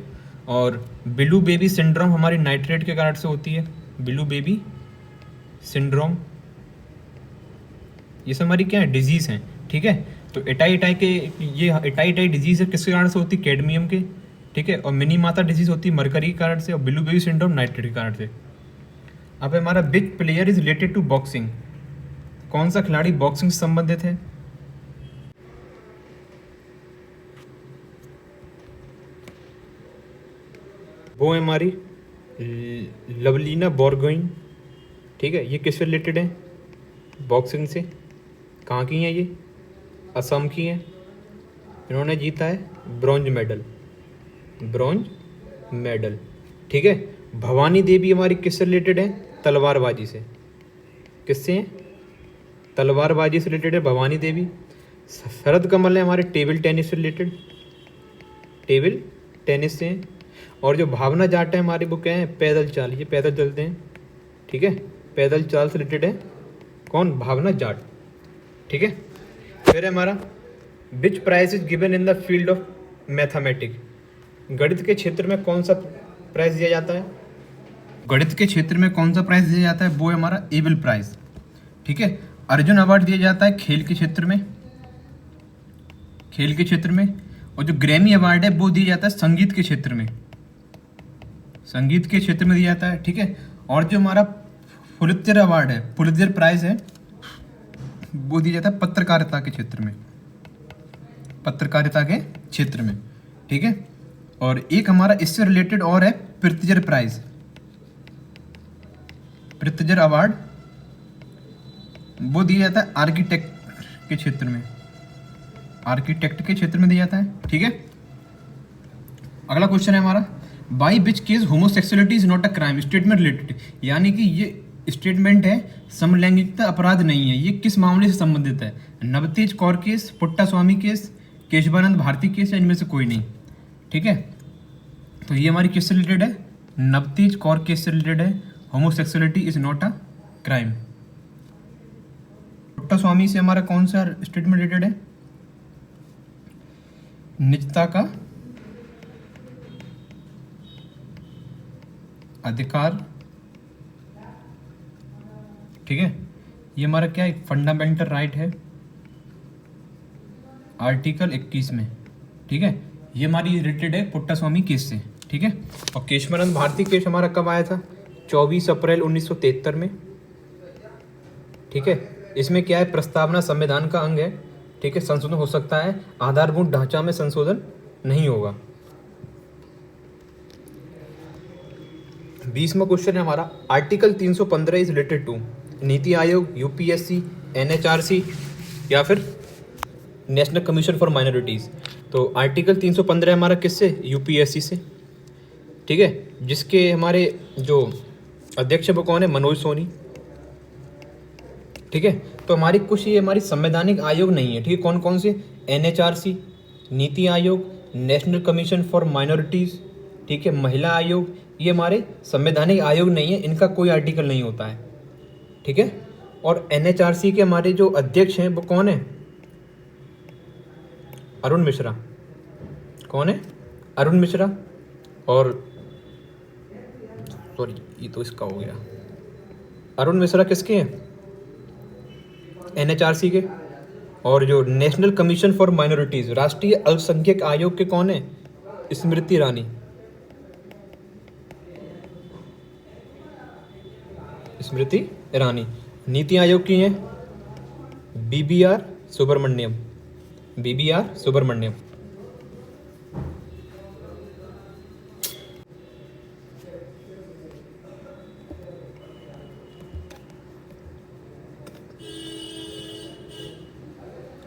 Speaker 1: और ब्लू बेबी सिंड्रोम हमारी नाइट्रेट के कारण से होती है। ब्लू बेबी सिंड्रोम, ये सब हमारी क्या है? डिजीज़ हैं। ठीक है, तो इटाई के ये इटाई डिजीज़ है किसके कारण से होती है? कैडमियम के। ठीक है, और मिनी माता डिजीज़ होती है मरकरी के कारण से, और ब्लू बेबी सिंड्रोम नाइट्रेट के कारण से। अब हमारा which player is related to boxing? कौन सा खिलाड़ी बॉक्सिंग से संबंधित है? वो है हमारी लवलीना बोरगोइन। ठीक है, ये किससे रिलेटेड है? बॉक्सिंग से। कहाँ की हैं ये? असम की हैं। इन्होंने जीता है ब्रॉन्ज मेडल। Bronze medal. ठीक है, भवानी देवी हमारी किससे रिलेटेड है? तलवारबाजी से। किससे हैं? तलवारबाजी से रिलेटेड है भवानी देवी। शरद कमल है हमारे टेबल टेनिस से रिलेटेड। टेबल टेनिस से हैं। और जो भावना जाट है हमारी वो क्या है? पैदल चाल, ये पैदल चलते हैं। ठीक है, पैदल चाल से रिलेटेड है कौन? भावना जाट। ठीक है। फिर है हमारा which prize is given in the field of mathematics, गणित के क्षेत्र में कौन सा प्राइज दिया जाता है? गणित के क्षेत्र में कौन सा प्राइज दिया जाता है? वो है हमारा एबल प्राइज। ठीक है। अर्जुन अवार्ड दिया जाता है खेल के क्षेत्र में, खेल के क्षेत्र में। और जो ग्रैमी अवार्ड है वो दिया जाता है संगीत के क्षेत्र में, संगीत के क्षेत्र में दिया जाता है। ठीक है। और जो हमारा पुलित्जर अवार्ड है, पुलित्जर प्राइज है, वो दिया जाता है पत्रकारिता के क्षेत्र में, पत्रकारिता के क्षेत्र में। ठीक है। और एक हमारा इससे रिलेटेड और है प्रित्जर प्राइज, प्रित्जर अवार्ड, वो दिया जाता है आर्किटेक्ट के क्षेत्र में, आर्किटेक्ट के क्षेत्र में दिया जाता है। ठीक है। अगला क्वेश्चन है हमारा by which case homosexuality is not a crime, statement related, यानी कि ये स्टेटमेंट है समलैंगिकता अपराध नहीं है, ये किस मामले से संबंधित है? नवतेज कौर केस, पुट्टा स्वामी केस, केशवानंद भारती केस, या इनमें से कोई नहीं। ठीक है। तो ये हमारी किससे रिलेटेड है? नवतेज कौर केस से रिलेटेड है, homosexuality is not a crime. Puttaswamy से हमारा कौन सा स्टेटमेंट रिलेटेड है? निजता का अधिकार। ठीक है। ये हमारा क्या है? फंडामेंटल राइट है, आर्टिकल 21 में। ठीक है। ये हमारी रिलेटेड है पुट्टा स्वामी केस से। ठीक है। और केशवानंद भारती केस हमारा कब आया था? 24 अप्रैल 1973 में। ठीक है। इसमें क्या है? प्रस्तावना संविधान का अंग है। ठीक है। संशोधन हो सकता है, आधारभूत ढांचा में संशोधन नहीं होगा। 20वां क्वेश्चन है हमारा article 315 is related to NITI Aayog, UPSC, NHRC या फिर नेशनल कमीशन फॉर माइनॉरिटीज़। तो आर्टिकल 315 हमारा किससे? यूपीएससी से। ठीक है। जिसके हमारे जो अध्यक्ष वो कौन है? मनोज सोनी। ठीक है। तो हमारी कुछ ये हमारी संवैधानिक आयोग नहीं है। ठीक है। कौन कौन से? NHRC, NITI Aayog, national commission for minorities, ठीक है, महिला आयोग, ये हमारे संवैधानिक आयोग नहीं है, इनका कोई आर्टिकल नहीं होता है। ठीक है। और एनएचआरसी के हमारे जो अध्यक्ष हैं वो कौन है? अरुण मिश्रा। कौन है? अरुण मिश्रा। और सॉरी ये तो इसका हो गया, अरुण मिश्रा किसके हैं? एनएचआरसी के। और जो नेशनल कमीशन फॉर माइनॉरिटीज, राष्ट्रीय अल्पसंख्यक आयोग के कौन है? स्मृति ईरानी। स्मृति ईरानी। नीति आयोग की है BBR Subrahmanyam, BBR Subrahmanyam.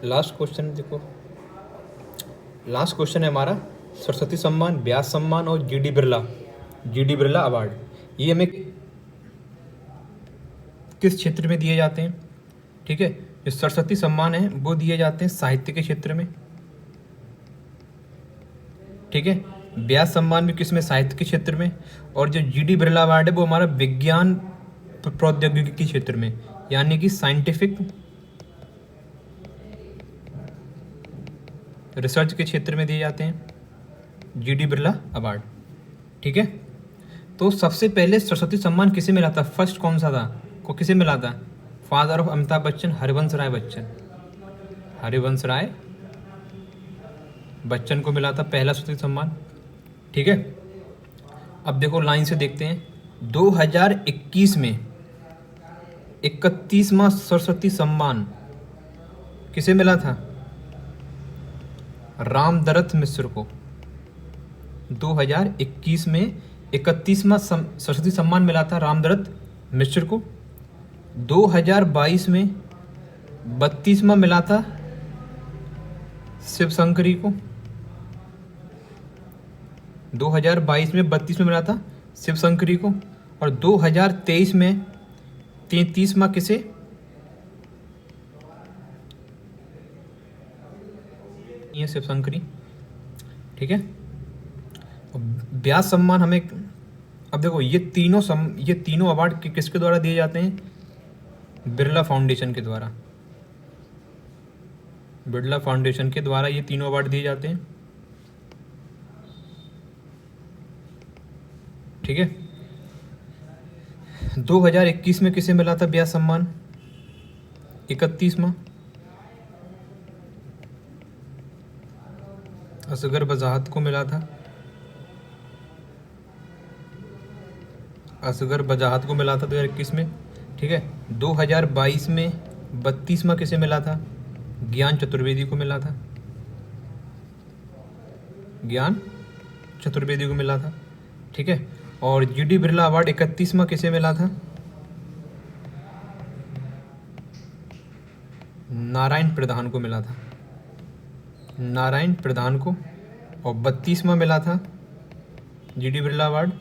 Speaker 1: Last question देखो, लास्ट क्वेश्चन है हमारा सरस्वती सम्मान, व्यास सम्मान और जीडी बिरला अवार्ड, ये हमें किस क्षेत्र में दिए जाते हैं? ठीक है। जो सरस्वती सम्मान है वो दिए जाते हैं साहित्य के क्षेत्र में। ठीक है। व्यास सम्मान भी किस में? साहित्य के क्षेत्र में। और जो जीडी बिरला अवार्ड है वो हमारा विज्ञान प्रौद्योगिकी के क्षेत्र में, यानी कि साइंटिफिक रिसर्च के क्षेत्र में दिए जाते हैं जीडी बिरला अवार्ड। ठीक है। तो सबसे पहले सरस्वती सम्मान किसे मिला था? फर्स्ट कौन सा था? को किसे मिला था? Father of Amitabh Bachchan, Harivansh Rai Bachchan. हरिवंश राय बच्चन को मिला था पहला सरस्वती सम्मान। ठीक है। अब देखो लाइन से देखते हैं। 2021 में 31वां सरस्वती सम्मान किसे मिला था? रामदरथ मिश्र को। 2021 में 31वां सरस्वती सम्मान मिला था रामदरथ मिश्र को। 2022 में 32वां मिला था शिवशंकरी को। 2022 में 32वां मिला था शिवशंकरी को। और 2023 में 33वां किसे? ये शिवशंकरी। ठीक है। व्यास सम्मान हमें, अब देखो ये तीनों अवार्ड किसके द्वारा दिए जाते हैं? बिरला फाउंडेशन के द्वारा, बिरला फाउंडेशन के द्वारा ये तीनों अवार्ड दिए जाते हैं। ठीक है। 2021 में किसे मिला था व्यास सम्मान? 31वां असगर बजाहत को मिला था, असगर बजाहत को मिला था 2021 में। ठीक है। 2022 में 32वां किसे मिला था? ज्ञान चतुर्वेदी को मिला था, ज्ञान चतुर्वेदी को मिला था। ठीक है। और जीडी बिरला अवार्ड 31वां किसे मिला था? नारायण प्रधान को मिला था, नारायण प्रधान को। और 32वां मिला था GD Birla award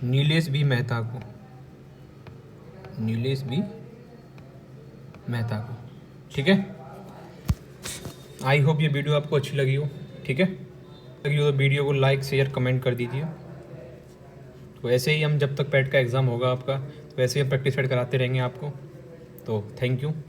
Speaker 1: Nilesh B Mehta को, नीलेश बी मेहता को। ठीक है। आई होप ये वीडियो आपको अच्छी लगी हो। ठीक है। लगी हो तो वीडियो को लाइक शेयर कमेंट कर दीजिए। तो ऐसे ही हम जब तक पैट का एग्ज़ाम होगा आपका, तो ऐसे ही हम प्रैक्टिस कराते रहेंगे आपको। तो थैंक यू।